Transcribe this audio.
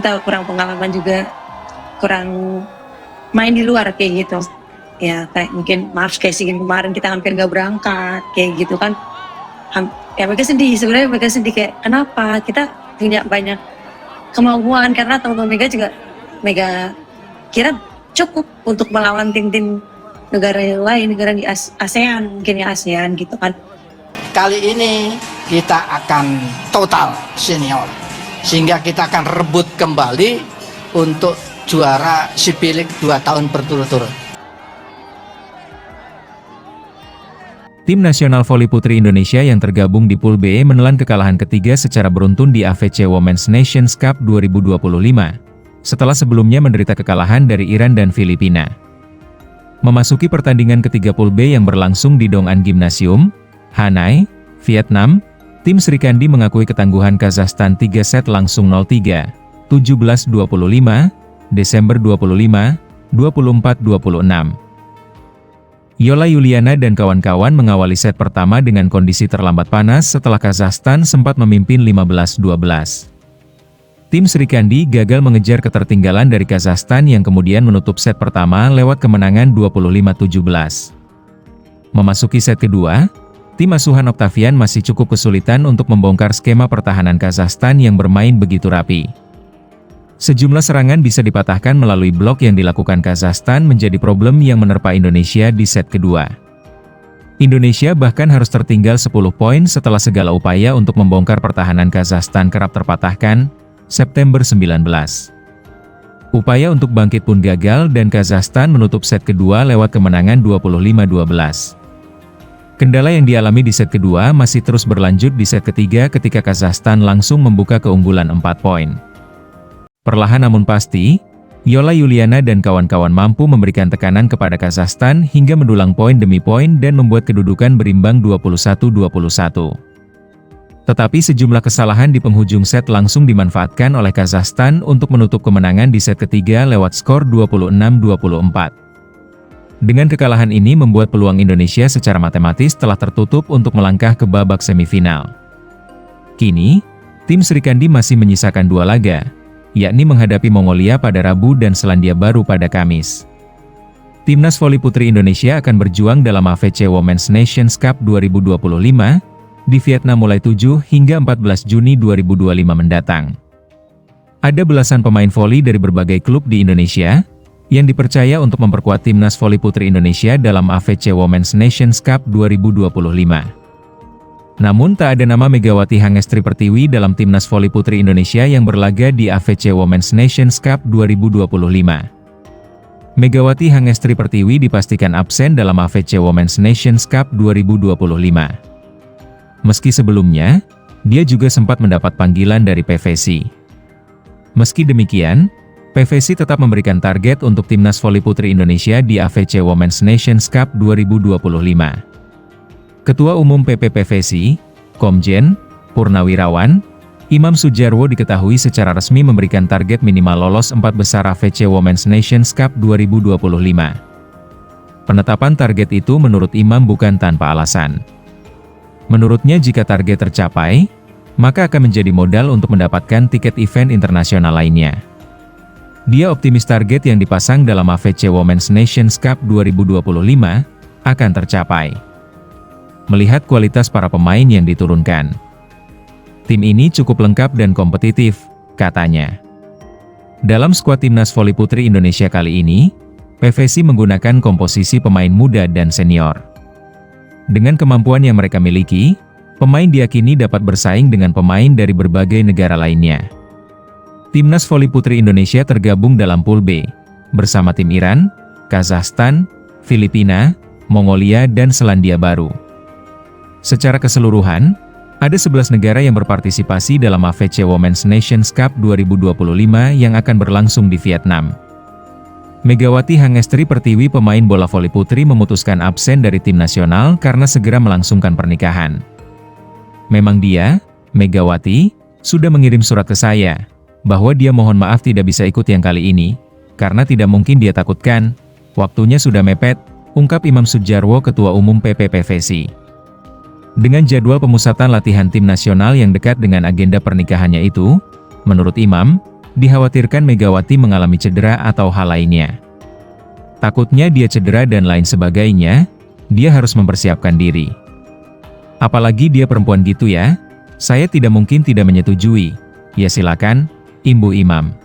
kita kurang pengalaman juga, kurang main di luar kayak gitu. Ya kayak mungkin maaf kayak SEA Games kemarin kita hampir gak berangkat kayak gitu kan. Ya mereka sedih, sebenarnya mereka sedih kayak kenapa kita punya banyak kemampuan, karena teman-teman Mega juga Mega kira cukup untuk melawan tim-tim negara yang lain, negara di ASEAN, mungkin ya ASEAN gitu kan. Kali ini kita akan total senior, sehingga kita akan rebut kembali untuk juara Cipilik 2 tahun berturut-turut. Tim nasional voli putri Indonesia yang tergabung di Pool B menelan kekalahan ketiga secara beruntun di AFC Women's Nations Cup 2025, setelah sebelumnya menderita kekalahan dari Iran dan Filipina. Memasuki pertandingan ketiga Pool B yang berlangsung di Dong'an Gymnasium, Hanoi, Vietnam, tim Sri Kandi mengakui ketangguhan Kazakhstan 3 set langsung 0-3, 17-25, Desember 25, 24-26. Yola Yuliana dan kawan-kawan mengawali set pertama dengan kondisi terlambat panas setelah Kazakhstan sempat memimpin 15-12. Tim Sri Kandi gagal mengejar ketertinggalan dari Kazakhstan yang kemudian menutup set pertama lewat kemenangan 25-17. Memasuki set kedua, tim asuhan Octavian masih cukup kesulitan untuk membongkar skema pertahanan Kazakhstan yang bermain begitu rapi. Sejumlah serangan bisa dipatahkan melalui blok yang dilakukan Kazakhstan menjadi problem yang menerpa Indonesia di set kedua. Indonesia bahkan harus tertinggal 10 poin setelah segala upaya untuk membongkar pertahanan Kazakhstan kerap terpatahkan, September 19. Upaya untuk bangkit pun gagal dan Kazakhstan menutup set kedua lewat kemenangan 25-12. Kendala yang dialami di set kedua masih terus berlanjut di set ketiga ketika Kazakhstan langsung membuka keunggulan 4 poin. Perlahan namun pasti, Yola Yuliana dan kawan-kawan mampu memberikan tekanan kepada Kazakhstan hingga mendulang poin demi poin dan membuat kedudukan berimbang 21-21. Tetapi sejumlah kesalahan di penghujung set langsung dimanfaatkan oleh Kazakhstan untuk menutup kemenangan di set ketiga lewat skor 26-24. Dengan kekalahan ini membuat peluang Indonesia secara matematis telah tertutup untuk melangkah ke babak semifinal. Kini, tim Sri Kandi masih menyisakan 2 laga, yakni menghadapi Mongolia pada Rabu dan Selandia Baru pada Kamis. Timnas voli putri Indonesia akan berjuang dalam AFC Women's Nations Cup 2025 di Vietnam mulai 7 hingga 14 Juni 2025 mendatang. Ada belasan pemain voli dari berbagai klub di Indonesia yang dipercaya untuk memperkuat timnas voli putri Indonesia dalam AFC Women's Nations Cup 2025. Namun tak ada nama Megawati Hangestri Pertiwi dalam timnas voli putri Indonesia yang berlaga di AFC Women's Nations Cup 2025. Megawati Hangestri Pertiwi dipastikan absen dalam AFC Women's Nations Cup 2025. Meski sebelumnya, dia juga sempat mendapat panggilan dari PVC. Meski demikian, PVC tetap memberikan target untuk timnas voli putri Indonesia di AFC Women's Nations Cup 2025. Ketua Umum PPPVC, Komjen Purnawirawan, Imam Sujarwo diketahui secara resmi memberikan target minimal lolos 4 besar AFC Women's Nations Cup 2025. Penetapan target itu menurut Imam bukan tanpa alasan. Menurutnya jika target tercapai, maka akan menjadi modal untuk mendapatkan tiket event internasional lainnya. Dia optimis target yang dipasang dalam AFC Women's Nations Cup 2025 akan tercapai. Melihat kualitas para pemain yang diturunkan, tim ini cukup lengkap dan kompetitif, katanya. Dalam skuad timnas voli putri Indonesia kali ini, PVC menggunakan komposisi pemain muda dan senior. Dengan kemampuan yang mereka miliki, pemain diyakini dapat bersaing dengan pemain dari berbagai negara lainnya. Timnas voli putri Indonesia tergabung dalam Pool B, bersama tim Iran, Kazakhstan, Filipina, Mongolia dan Selandia Baru. Secara keseluruhan, ada 11 negara yang berpartisipasi dalam AFC Women's Nations Cup 2025 yang akan berlangsung di Vietnam. Megawati Hangestri Pertiwi, pemain bola voli putri, memutuskan absen dari tim nasional karena segera melangsungkan pernikahan. Memang dia, Megawati, sudah mengirim surat ke saya, bahwa dia mohon maaf tidak bisa ikut yang kali ini, karena tidak mungkin dia takutkan, waktunya sudah mepet, ungkap Imam Sujarwo, Ketua Umum PPPVC. Dengan jadwal pemusatan latihan tim nasional yang dekat dengan agenda pernikahannya itu, menurut Imam, Dikhawatirkan Megawati mengalami cedera atau hal lainnya. Takutnya dia cedera dan lain sebagainya, dia harus mempersiapkan diri. Apalagi dia perempuan gitu ya, saya tidak mungkin tidak menyetujui. Ya silakan, Ibu Imam.